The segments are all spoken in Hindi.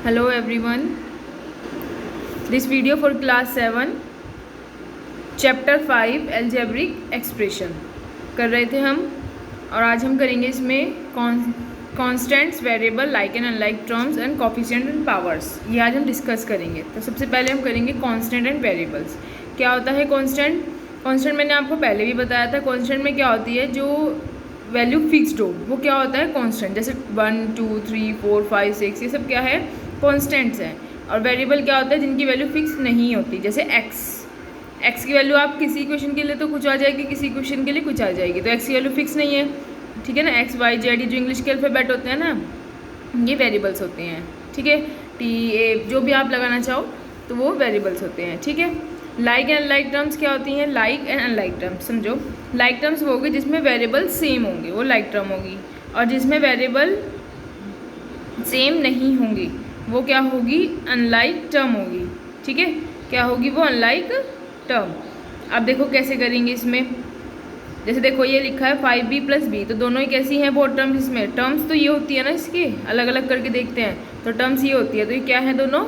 Hello everyone. This video for class 7 chapter 5 algebraic expression कर रहे थे हम, और आज हम करेंगे इसमें constants, variable, like and unlike terms and coefficient and powers. ये आज हम डिस्कस करेंगे। तो सबसे पहले हम करेंगे कांस्टेंट एंड वेरिएबल्स। क्या होता है कांस्टेंट? कांस्टेंट मैंने आपको पहले भी बताया था। कांस्टेंट में क्या होती है, जो वैल्यू फिक्स्ड हो वो क्या होता है कांस्टेंट। जैसे 1 2 3 4 5 6 ये सब क्या है, कॉन्स्टेंट्स हैं। और वेरिएबल क्या होता है, जिनकी वैल्यू फिक्स नहीं होती। जैसे एक्स की वैल्यू आप किसी क्वेश्चन के लिए तो कुछ आ जाएगी, किसी क्वेश्चन के लिए कुछ आ जाएगी। तो एक्स की वैल्यू फिक्स नहीं है, ठीक है ना। एक्स वाई जेड जो इंग्लिश के अल्फ़ाबेट होते हैं ना, ये वेरिएबल्स होते हैं, ठीक है। टी ए जो भी आप लगाना चाहो तो वो वेरिएबल्स होते हैं, ठीक है। लाइक एंड अनलाइक टर्म्स क्या होती हैं? लाइक एंड अनलाइक टर्म्स समझो। लाइक टर्म्स वो होगी जिसमें वेरिएबल सेम होंगे, वो लाइक टर्म होगी। और जिसमें वेरिएबल सेम नहीं होंगी वो क्या होगी, अनलाइक टर्म होगी, ठीक है। क्या होगी वो, अनलाइक टर्म। अब देखो कैसे करेंगे इसमें। जैसे देखो ये लिखा है 5b + b, तो दोनों ही कैसी हैं बोथ टर्म्स। इसमें टर्म्स तो ये होती है ना, इसके अलग अलग करके देखते हैं तो टर्म्स ये होती है। तो ये क्या है, दोनों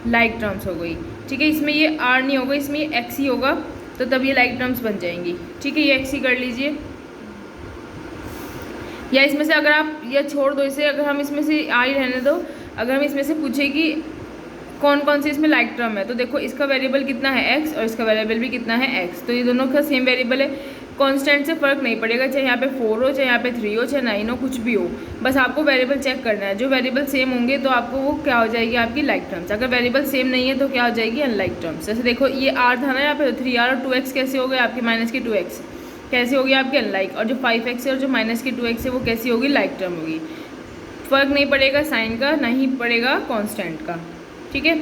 लाइक टर्म्स हो गई, ठीक है। इसमें ये r नहीं होगा, इसमें ये x ही होगा, तो तब ये लाइक टर्म्स बन जाएंगी, ठीक है। ये x ही कर लीजिए, या इसमें से अगर आप या छोड़ दो इसे, अगर हम इसमें से आ ही रहने दो। अगर हम इसमें से पूछे कि कौन कौन से इसमें लाइक टर्म है, तो देखो इसका वेरिएबल कितना है x, और इसका वेरिएबल भी कितना है x, तो ये दोनों का सेम वेरिएबल है। कांस्टेंट से फ़र्क नहीं पड़ेगा, चाहे यहाँ पे 4 हो, चाहे यहाँ पे 3 हो, चाहे 9 हो, कुछ भी हो। बस आपको वेरिएबल चेक करना है। जो वेरिएबल सेम होंगे तो आपको वो क्या हो जाएगी, आपकी लाइक टर्म्स। अगर वेरिएबल सेम नहीं है तो क्या हो जाएगी, अनलाइक टर्म्स। जैसे देखो ये r था ना, यहाँ पे 3r और 2x कैसे हो गए आपके, माइनस के 2x कैसे होगी आपकी अनलाइक। और जो 5x है और जो माइनस के 2x है वो कैसी होगी, लाइक टर्म होगी। फ़र्क नहीं पड़ेगा साइन का, नहीं पड़ेगा कांस्टेंट का, ठीक है।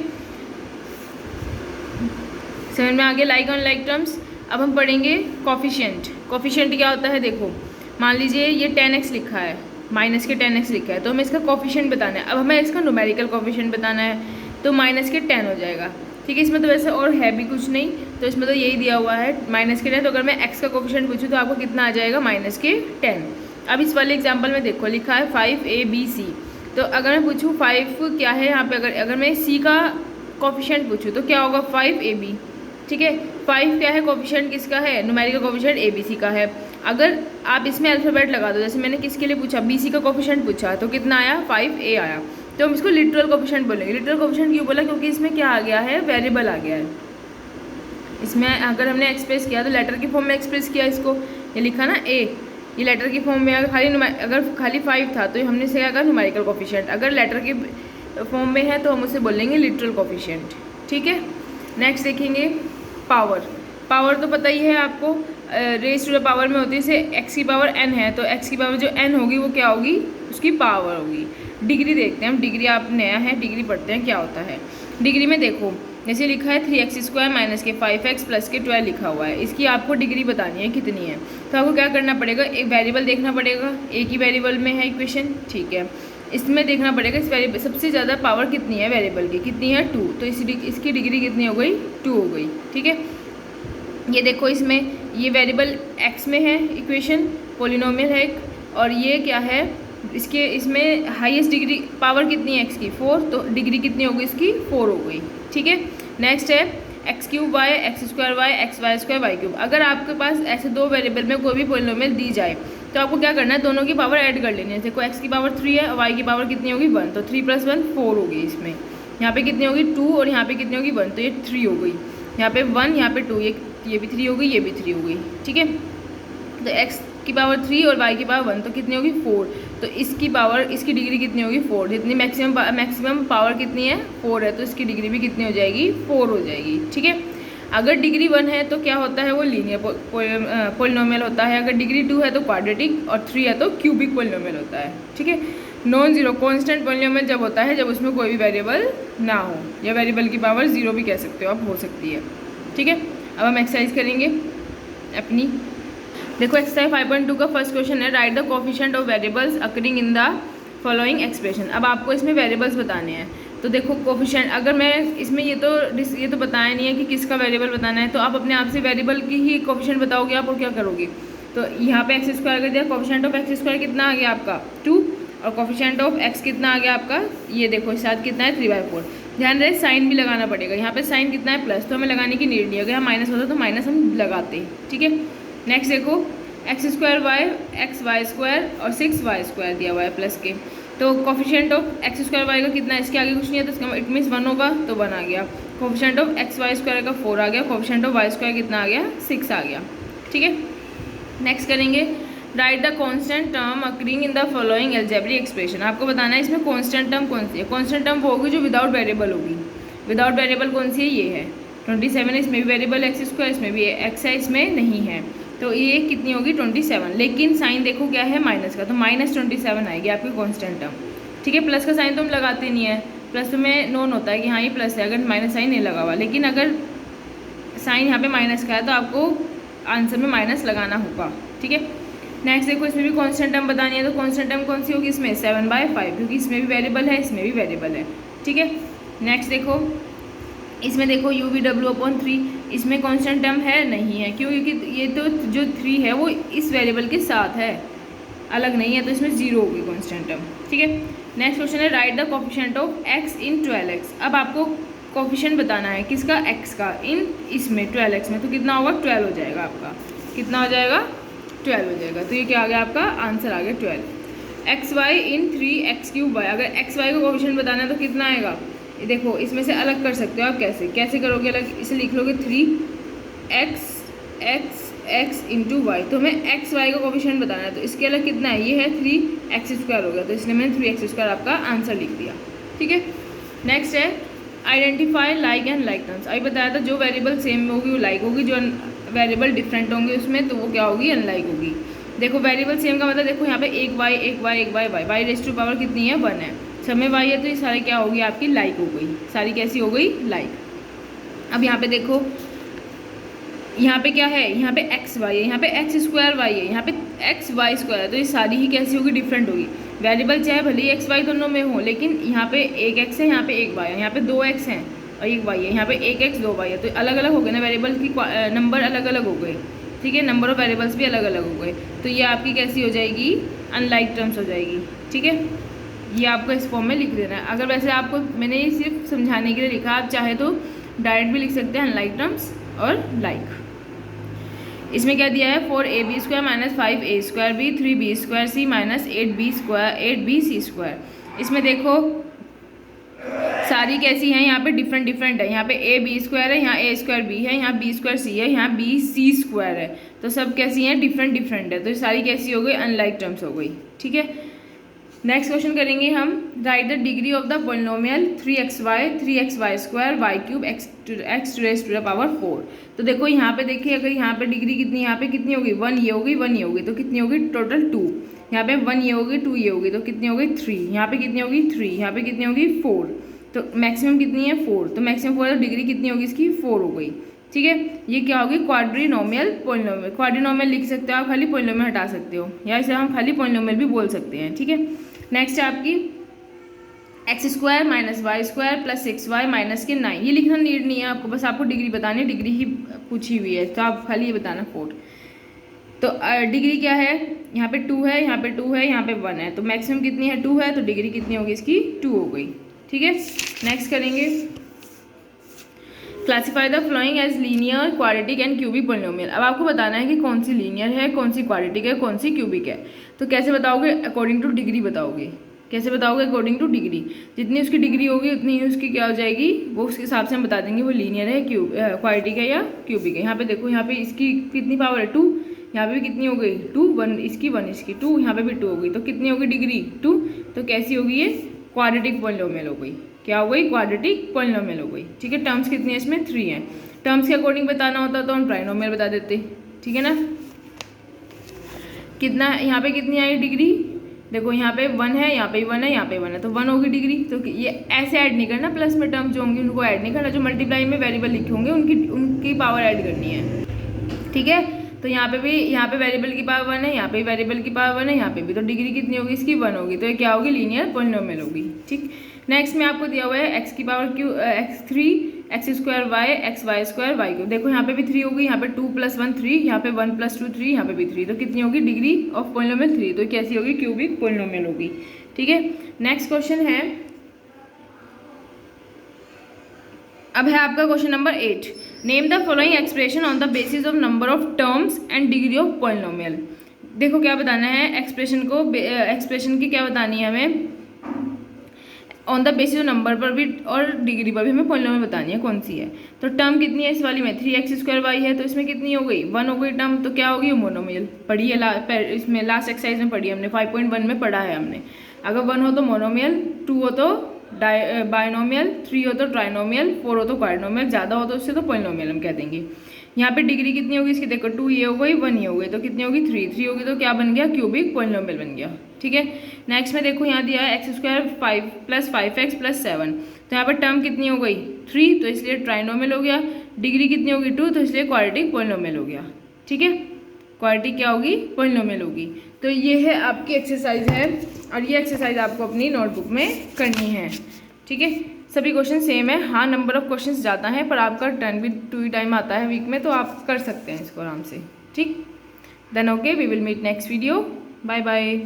समझ में आ गया लाइक और अनलाइक टर्म्स। अब हम पढ़ेंगे कोफिशिएंट। कोफिशिएंट क्या होता है, देखो मान लीजिए ये 10x लिखा है, माइनस के 10x लिखा है, तो हमें इसका कोफिशिएंट बताना है। अब हमें इसका न्यूमेरिकल कोफिशिएंट बताना है, तो माइनस के 10 हो जाएगा, ठीक है। इसमें तो वैसे और है भी कुछ नहीं, तो इसमें तो यही दिया हुआ है माइनस के 10। तो अगर मैं x का कोफिशिएंट पूछूँ तो आपको कितना आ जाएगा, माइनस के 10। अब इस वाले एग्जाम्पल में देखो लिखा है 5abc, तो अगर मैं पूछूँ 5 क्या है यहाँ पे, अगर मैं c का कोफिशिएंट पूछूँ तो क्या होगा, 5ab, ठीक है। 5 क्या है, कोफिशिएंट किसका है, न्यूमेरिकल कोफिशिएंट abc का है। अगर आप इसमें अल्फ़ाबेट लगा दो, जैसे मैंने किसके लिए पूछा, bc का कोफिशिएंट पूछा, तो कितना आया, 5a आया, तो हम इसको लिटरल कोफिशिएंट बोलेंगे। लिटरल कोफिशिएंट क्यों बोला, क्योंकि इसमें क्या आ गया है, वेरिएबल आ गया है। इसमें अगर हमने एक्सप्रेस किया तो लेटर की फॉर्म में एक्सप्रेस किया इसको, ये लिखा ना a, ये लेटर की फॉर्म में। अगर खाली 5 था तो हमने से क्या कहा, न्यूमेरिकल कोफिशिएंट। अगर लेटर की फॉर्म में है तो हम उसे बोलेंगे लिटरल कोफिशिएंट, ठीक है। नेक्स्ट देखेंगे पावर। पावर तो पता ही है आपको, रेज टू द पावर में होती है। जैसे x की पावर n है तो x की पावर जो n होगी वो क्या होगी, उसकी पावर होगी। डिग्री देखते हैं हम, डिग्री आप नया है, डिग्री पढ़ते हैं क्या होता है। डिग्री में देखो जैसे लिखा है 3x² माइनस के 5x प्लस के 12 लिखा हुआ है, इसकी आपको डिग्री बतानी है कितनी है। तो आपको क्या करना पड़ेगा, एक वेरिएबल देखना पड़ेगा, एक ही वेरिएबल में है इक्वेशन, ठीक है। इसमें देखना पड़ेगा इस वेरिएबल सबसे ज़्यादा पावर कितनी है वेरिएबल की, कितनी है 2, तो इसकी डिग्री कितनी हो गई, 2 हो गई, ठीक है। ये देखो इसमें ये वेरिएबल x में है इक्वेशन, पोलिनोमियल है एक, और ये क्या है, इसमें हाईएस्ट डिग्री पावर कितनी है x की, 4, तो डिग्री कितनी हो गई इसकी, 4 हो गई, ठीक है। नेक्स्ट है x³ y, x² y, xy² y³। अगर आपके पास ऐसे दो वेरिएबल में कोई भी पोलिनोमियल दी जाए तो आपको क्या करना है, दोनों की पावर ऐड कर लेनी है। देखो x की पावर 3 है और y की पावर कितनी होगी, 1, तो 3 + 1 4 होगी। इसमें यहाँ पे कितनी होगी, 2, और यहाँ पे कितनी होगी, 1, तो ये 3 हो गई। यहाँ पे 1, यहाँ पे 2, ये भी 3 हो गई, ये भी 3 हो गई, ठीक है। तो x की पावर 3 और y की पावर 1, तो कितनी होगी, 4, तो इसकी डिग्री कितनी होगी, 4। जितनी मैक्सिमम पावर कितनी है, 4 है, तो इसकी डिग्री भी कितनी हो जाएगी, 4 हो जाएगी, ठीक है। अगर डिग्री 1 है तो क्या होता है, वो लीनियर पोलिनोमियल होता है। अगर डिग्री 2 है तो क्वाड्रेटिक, और 3 है तो क्यूबिक पोलिनोमियल होता है, ठीक है। नॉन जीरो कांस्टेंट पोलिनोमियल जब होता है जब उसमें कोई भी वेरिएबल ना हो, या वेरिएबल की पावर 0 भी कह सकते हो आप, हो सकती है, ठीक है। अब हम एक्सरसाइज करेंगे अपनी। देखो एक्सरसाइज 5.2 का फर्स्ट क्वेश्चन है, right the coefficient of variables occurring in the following expression. अब आपको इसमें वेरिएबल्स बताने हैं, तो देखो कोफिशिएंट, अगर मैं इसमें ये तो बताया नहीं है कि किसका वेरिएबल बताना है, तो आप अपने आप से वेरिएबल की ही कोफिशिएंट बताओगे आप, और क्या करोगे। तो यहाँ पे x² कर दिया, कोफिशिएंट ऑफ x² कितना आ गया आपका, 2। और कोफिशिएंट ऑफ x कितना आ गया आपका, ये देखो इस साथ कितना है 3/4। ध्यान रहे साइन भी लगाना पड़ेगा, यहाँ पे साइन कितना है प्लस, तो हमें लगाने की नीड नहीं है, अगर यहाँ माइनस होता तो माइनस हम लगाते हैं, ठीक है। नेक्स्ट देखो x² x y² और 6y² दिया हुआ है प्लस के, तो कोफिशिएंट ऑफ x² y का कितना है, इसके आगे कुछ नहीं है तो इसका इट मीन्स 1 होगा, तो 1 आ गया। कोफिशिएंट ऑफ x y² का 4 आ गया, कोफिशिएंट ऑफ y² कितना आ गया 6 आ गया, ठीक है। नेक्स्ट करेंगे right the constant term occurring in the following algebraic expression. आपको बताना है इसमें कांस्टेंट टर्म कौन सी है। कांस्टेंट टर्म वो होगी जो विदाउट वेरिएबल होगी। विदाउट वेरिएबल कौन सी है, ये है 27 है, इसमें भी वेरिएबल x², इसमें भी x है, इसमें नहीं है, तो ये कितनी होगी 27। लेकिन साइन देखो क्या है माइनस का, तो -27 आएगी आपकी कांस्टेंट टर्म, ठीक है। प्लस का साइन तो हम लगाते नहीं है, प्लस तो में नोन होता है कि हाँ ये प्लस है अगर माइनस साइन नहीं लगा हुआ, लेकिन अगर साइन यहाँ पे माइनस का है तो आपको आंसर में माइनस लगाना होगा, ठीक है। नेक्स्ट देखो इसमें भी कांस्टेंट टर्म बतानी है, तो कांस्टेंट टर्म कौन सी होगी इसमें 7/5, क्योंकि इसमें भी वेरिएबल है इसमें भी वेरिएबल है, ठीक है। नेक्स्ट देखो इसमें देखो UVW/3, इसमें कांस्टेंट टर्म है नहीं है, क्यों, क्योंकि ये तो जो 3 है वो इस वेरिएबल के साथ है, अलग नहीं है, तो इसमें 0 होगी कांस्टेंट टर्म, ठीक है। नेक्स्ट क्वेश्चन है right the coefficient of x in 12x। अब आपको कोफिशिएंट बताना है किसका, x का, इन इसमें 12x में, तो कितना होगा 12 हो जाएगा आपका, कितना हो जाएगा 12 हो जाएगा, तो ये क्या आ गया आपका आंसर आ गया 12। xy इन 3x³ y, अगर xy का कोफिशिएंट बताना है तो कितना आएगा, ये देखो इसमें से अलग कर सकते हो आप, कैसे करोगे अलग, इसे लिख लोगे 3x इंटू वाई, तो हमें xy का कोफिशिएंट बताना है, तो इसके अलग कितना है, ये है 3x² हो गया, तो इसलिए मैंने 3x² आपका आंसर लिख दिया, ठीक है। नेक्स्ट है identify like and like terms. अभी बताया था जो वेरिएबल सेम होगी वो लाइक होगी, जो वेरिएबल डिफरेंट होंगे उसमें तो वो क्या होगी अनलाइक होगी। देखो वेरिएबल सेम का मतलब देखो यहाँ पे 1y y raise to power कितनी है 1 है, सब में y है, तो ये सारी क्या होगी आपकी लाइक हो गई, सारी कैसी हो गई लाइक। अब यहाँ पे देखो यहाँ पे क्या है, यहाँ पे xy है, यहाँ पे x² y है, यहाँ पे xy² है, तो ये सारी ही कैसी होगी डिफरेंट होगी। वेरिएबल चाहे भले ही xy दोनों में हो, लेकिन यहाँ पे एक x है, यहाँ पे एक y है, यहाँ पे 2x हैं और एक y है, यहाँ पे 1x 2y है, तो अलग अलग हो गए ना, वेरिएबल की नंबर अलग अलग हो गए, ठीक है, नंबर ऑफ वेरिएबल्स भी अलग अलग हो गए, तो ये आपकी कैसी हो जाएगी अनलाइक टर्म्स हो जाएगी, ठीक है। ये आपको इस फॉर्म में लिख देना है। अगर वैसे आपको मैंने ये सिर्फ समझाने के लिए लिखा, आप चाहे तो डायरेक्ट भी लिख सकते हैं अनलाइक टर्म्स और लाइक। इसमें क्या दिया है 4ab² - 5a² b 3b² c - 8b c²। इसमें देखो सारी कैसी हैं, यहाँ पे डिफरेंट है, यहाँ पे ab² है, यहाँ a² b है, यहाँ b² c है, यहाँ b c² है, तो सब कैसी हैं डिफरेंट है, तो सारी कैसी हो गई अनलाइक टर्म्स हो गई, ठीक है। नेक्स्ट क्वेश्चन करेंगे हम right the degree of the polynomial 3xy 3xy² y³ x⁴। तो देखो यहाँ पे देखिए, अगर यहाँ पे डिग्री कितनी, यहाँ पे कितनी होगी 1 ये होगी 1 ये होगी, तो कितनी होगी टोटल 2, यहाँ पे 1 ये होगी 2 ये होगी, तो कितनी होगी 3, यहाँ पे कितनी होगी 3, यहाँ पे कितनी होगी 4, तो मैक्सिमम कितनी है 4, तो मैक्सिमम 4 तो डिग्री कितनी होगी इसकी 4 हो गई, ठीक है। ये क्या होगी क्वाड्रीनोमियल पॉलिनोमियल। क्वाड्रीनोमियल लिख सकते हो आप, खाली पॉलिनोमियल हटा सकते हो, या इसे हम खाली पॉलिनोमियल भी बोल सकते हैं, ठीक है। नेक्स्ट है आपकी x² - y² + 6y - 9। ये लिखना नीड नहीं है आपको, बस आपको डिग्री बतानी है, डिग्री ही पूछी हुई है, तो आप खाली ये बताना 4। तो डिग्री क्या है, यहाँ पे 2 है, यहाँ पे 2 है, यहाँ पे 1 है, तो मैक्सिमम कितनी है 2 है, तो डिग्री कितनी होगी इसकी 2 हो गई, ठीक है। नेक्स्ट करेंगे classify the following as linear quadratic and cubic polynomial. अब आपको बताना है कि कौन सी लीनियर है, कौन सी क्वाड्रेटिक है, कौन सी क्यूबिक है। तो कैसे बताओगे, अकॉर्डिंग टू डिग्री बताओगे। कैसे बताओगे, अकॉर्डिंग टू डिग्री, जितनी उसकी डिग्री होगी उतनी ही उसकी क्या हो जाएगी, वो उसके हिसाब से हम बता देंगे वो लीनियर है क्वाड्रेटिक है या क्यूबिक है। यहाँ पे देखो, यहाँ पे इसकी कितनी पावर है 2, यहाँ पे भी कितनी हो गई 2, 1 इसकी 1 इसकी 2, यहाँ पे भी 2 हो गई, तो कितनी होगी डिग्री 2, तो कैसी होगी ये क्वाड्रेटिक पॉलिनोमियल हो गई, क्या हो गई क्वाड्रेटिक पॉलिनोमियल हो गई, ठीक है। टर्म्स कितनी है इसमें 3 है, टर्म्स के अकॉर्डिंग बताना होता तो हम ट्राइनोमियल बता देते, ठीक है ना। कितना यहाँ पे कितनी आई डिग्री, देखो यहाँ पे 1 है, यहाँ पे 1 है, यहाँ पे 1 है, तो 1 होगी डिग्री। तो ये ऐसे ऐड नहीं करना, प्लस में टर्म्स जो होंगी उनको ऐड नहीं करना, जो मल्टीप्लाई में वेरिएबल लिखे होंगे उनकी पावर ऐड करनी है, ठीक है। तो यहाँ पे वेरिएबल की पावर 1 है, यहाँ पे वेरिएबल की पावर 1 है, यहाँ पे भी, तो डिग्री कितनी होगी इसकी 1 होगी, तो ये क्या होगी लीनियर पॉलिनोमियल होगी, ठीक। नेक्स्ट में आपको दिया हुआ है x की power x3 x² y xy² y³। देखो यहाँ पे भी 3 होगी, यहाँ पे 2 + 1 3, यहाँ पे 1 + 2 3, यहाँ पे भी 3, तो कितनी होगी डिग्री ऑफ पॉलिनोमियल 3, तो कैसी होगी क्यूबिक पॉलिनोमियल होगी, ठीक है, नेक्स्ट क्वेश्चन है, अब है आपका question number 8। Name the following expression on the basis of number of terms and degree of polynomial. देखो क्या बताना है एक्सप्रेशन को, एक्सप्रेशन की क्या बतानी है हमें, on the basis of number पर भी और डिग्री पर भी हमें पॉलिनोमियल बतानी है, कौन सी है। तो टर्म कितनी है इस वाली में, 3x² y है, तो इसमें कितनी हो गई, 1 हो गई टर्म, तो क्या होगी, मोनोमियल। पढ़ी है इसमें लास्ट एक्सरसाइज में पढ़ी हमने, 5.1 में पढ़ा है हमने। अगर 1 हो तो मोनोमियल, 2 हो तो बायनोमियल, 3 हो तो ट्राइनोमियल, 4 हो तो क्वाड्रोमियल, ज़्यादा हो तो उससे तो पॉलिनोमियल हम कह देंगे। यहाँ पे डिग्री कितनी होगी इसकी, देखो 2 ये हो गई, 1 ये हो गई, तो कितनी होगी, 3 होगी, तो क्या बन गया, क्यूबिक पॉलिनोमियल बन गया। ठीक है, नेक्स्ट में देखो यहाँ दिया है x² 5 + 5x + 7, तो यहाँ पर टर्म कितनी हो गई, 3, तो इसलिए ट्राइनोमियल हो गया। डिग्री कितनी होगी, 2, तो इसलिए क्वाड्रेटिक पॉलिनोमियल हो गया। ठीक है, क्वाड्रेटिक क्या होगी, पॉलिनोमियल होगी। तो ये है आपकी एक्सरसाइज है, और ये एक्सरसाइज आपको अपनी नोटबुक में करनी है। ठीक है, सभी क्वेश्चन सेम है, हाँ नंबर ऑफ क्वेश्चंस ज़्यादा हैं, पर आपका 10 भी 2 टाइम आता है वीक में, तो आप कर सकते हैं इसको आराम से। ठीक, then okay, we will meet next video, bye bye.